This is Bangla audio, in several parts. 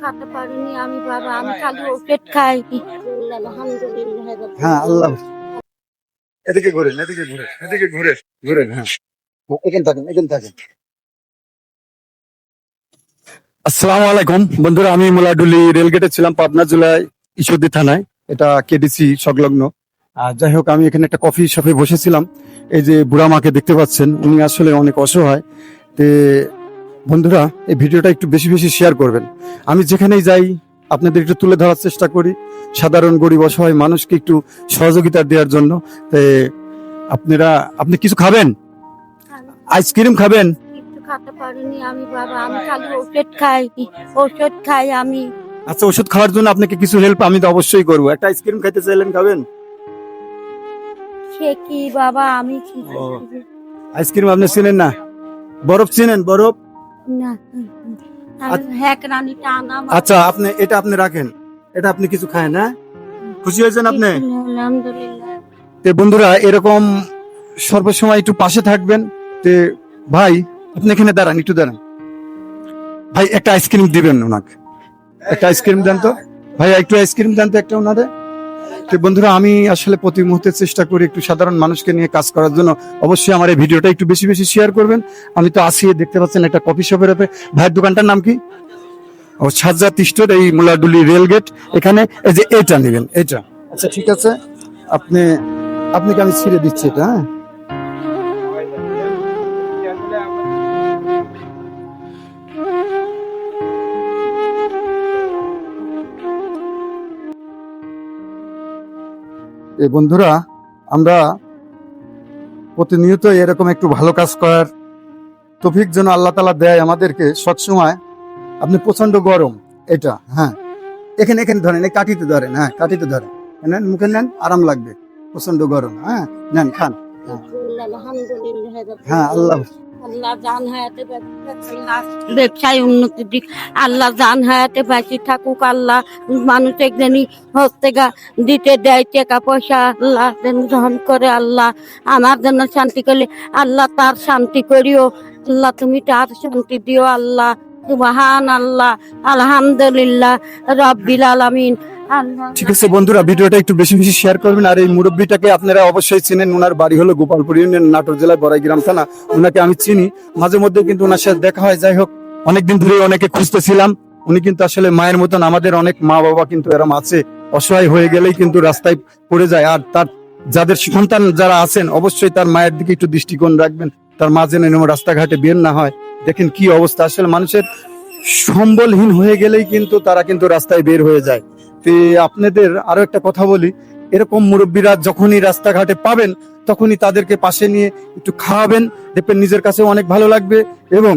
খাতে পারিনি আমি বাবা, আমি খালি ওষুধ খাই। আলহামদুলিল্লাহ। হ্যাঁ আল্লাহ। এদিকে ঘুরেন, এদিকে ঘুরেন, এদিকে ঘুরে ঘুরেন। হ্যাঁ এখানে থাকেন, এখানে থাকেন। আসসালামু আলাইকুম বন্ধুরা, আমি মোলাডুলি রেলগেটে ছিলাম, পাবনা জেলায় ঈশ্বরদী থানায়, এটা কেডিসি সংলগ্ন। আর যাই হোক, আমি এখানে একটা কফি শপে বসেছিলাম। এই যে বুড়া মাকে দেখতে পাচ্ছেন, উনি আসলে অনেক অসহায়। তে বন্ধুরা, এই ভিডিওটা একটু বেশি বেশি শেয়ার করবেন। আমি যেখানেই যাই আপনাদের একটু তুলে ধরার চেষ্টা করি, সাধারণ গরিব অসহায় মানুষকে একটু সহযোগিতা দেওয়ার জন্য। তে আপনি কিছু খাবেন? আইসক্রিম খাবেন? কিছু খাতে পারিনি আমি বাবা, আমি খালি ওষুধ খাই, ওষুধ খাই আমি। আচ্ছা, ওষুধ খাওয়ার জন্য আপনাকে কিছু হেল্প আমি তো অবশ্যই করবো। একটা আইসক্রিম খাইতে চাইলেন, খাবেন? সে কি বাবা, আমি কি ও, আইসক্রিম আপনি চিনেন না? বরফ চিনেন? বরফ? না, হ্যাঁ রানী টানা। আচ্ছা, আপনি রাখেন, এটা আপনি কিছু খায় না। খুশি হয়েছেন আপনি? আলহামদুলিল্লাহ। তে বন্ধুরা, এরকম সর্বসময় একটু পাশে থাকবেন। তে ভাই, আপনি এখানে দাঁড়ান, একটু দাঁড়ান ভাই, একটা আইসক্রিম দিবেন ওনাকে, একটা আইসক্রিম দেন তো ভাই, একটু আইসক্রিম দেন তো একটা ওনাদের। তো বন্ধুরা, আমি আসলে প্রতি মুহূর্তে চেষ্টা করি একটু সাধারণ মানুষকে নিয়ে কাজ করার জন্য। অবশ্যই আমার এই ভিডিওটা একটু বেশি বেশি শেয়ার করবেন। আমি তো আসি, দেখতে পাচ্ছেন একটা কফি শপের উপরে। ভাইয়ের দোকানটার নাম কি? ও, সাজ্জাদ স্টোর, এই মোলাডুলি রেলগেট এখানে। এই যে এটা নেবেন, এটা। আচ্ছা ঠিক আছে, আপনাকে আমি ছিঁড়ে দিচ্ছি এটা। হ্যাঁ, এই বন্ধুরা, আমরা প্রতিনিয়ত এরকম একটু ভালো কাজ করার তৌফিক যেন আল্লাহ তাআলা দেয় আমাদেরকে সবসময়। আপনি প্রচন্ড গরম, এটা হ্যাঁ, এখানে এখানে ধরেন, এই কাঠিতে ধরেন, হ্যাঁ কাঠিতে ধরেন, নেন মুখে নেন, আরাম লাগবে। প্রচন্ড গরম, হ্যাঁ নেন, খান। আলহামদুলিল্লাহ। হ্যাঁ আল্লাহ। আল্লাহ জান হায়াতে ব্যবসায় উন্নতি দিক, আল্লাহ জান হায়াতে বাঁচি থাকুক, আল্লাহ মানুষ একজনই হস্তে দিতে দেয় টাকা পয়সা, আল্লাহ যেন গ্রহণ করে, আল্লাহ আমার জন্য শান্তি করলে আল্লাহ তার শান্তি করিও, আল্লাহ তুমি তার শান্তি দিও, আল্লাহ সুবহান আল্লাহ, আলহামদুলিল্লাহ রাব্বিল আলামিন। ঠিক আছে বন্ধুরা, ভিডিওটা একটু বেশি বেশি শেয়ার করবেন। আর এই মুরব্বীটাকে আপনারা অবশ্যই চিনেন, ওনার বাড়ি হলো গোপালপুর ইউনিয়ন, নাটোর জেলায় বড়াইগ্রাম থানা। ওনাকে আমি চিনি, মাঝে মধ্যে কিন্তু ওনার সাথে দেখা হয়। যাই হোক, অনেকদিন ধরে অনেকে খুঁজতেছিলাম। উনি কিন্তু আসলে মায়ের মতন, আমাদের অনেক মা বাবা কিন্তু এরম আছে, অসহায় হয়ে গেলেই কিন্তু রাস্তায় পড়ে যায়। আর তার যাদের সন্তান যারা আছেন, অবশ্যই তার মায়ের দিকে একটু দৃষ্টিকোণ রাখবেন, তার মা যেন রাস্তাঘাটে বের না হয়। দেখেন কি অবস্থা, আসলে মানুষের সম্বলহীন হয়ে গেলেই কিন্তু তারা কিন্তু রাস্তায় বের হয়ে যায়। আপনাদের আরো একটা কথা বলি, এরকম মুরব্বীরা যখনই রাস্তাঘাটে পাবেন, তখনই তাদেরকে পাশে নিয়ে একটু খাওয়াবেন, দেখবেন নিজের কাছে অনেক ভালো লাগবে। এবং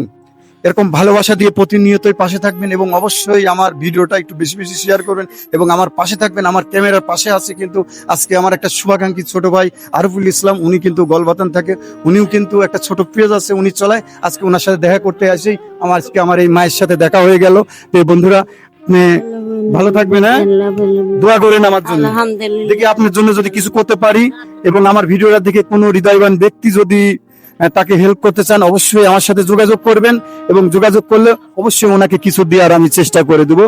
এরকম ভালোবাসা দিয়ে প্রতিনিয়তই পাশে থাকবেন। এবং অবশ্যই আমার ভিডিওটা একটু বেশি বেশি শেয়ার করবেন এবং আমার পাশে থাকবেন। আমার ক্যামেরার পাশে আছে কিন্তু আজকে আমার একটা শুভাকাঙ্ক্ষী ছোট ভাই আরফুল ইসলাম, উনি কিন্তু গলবাতান থাকে, উনিও কিন্তু একটা ছোট পেজ আছে, উনি চলায়। আজকে ওনার সাথে দেখা করতে আসি, আজকে আমার এই মায়ের সাথে দেখা হয়ে গেল। তো বন্ধুরা, আপনি ভালো থাকবেন, হ্যাঁ দোয়া করেন আমার জন্য। দেখি আপনার জন্য যদি কিছু করতে পারি, এবং আমার ভিডিওটা দেখে কোনো হৃদয়বান ব্যক্তি যদি তাকে হেল্প করতে চান, অবশ্যই আমার সাথে যোগাযোগ করবেন। এবং যোগাযোগ করলে অবশ্যই ওনাকে কিছু দেওয়ার আমি চেষ্টা করে দেব।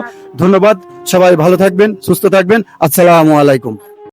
ধন্যবাদ, সবাই ভালো থাকবেন, সুস্থ থাকবেন। আসসালামু আলাইকুম।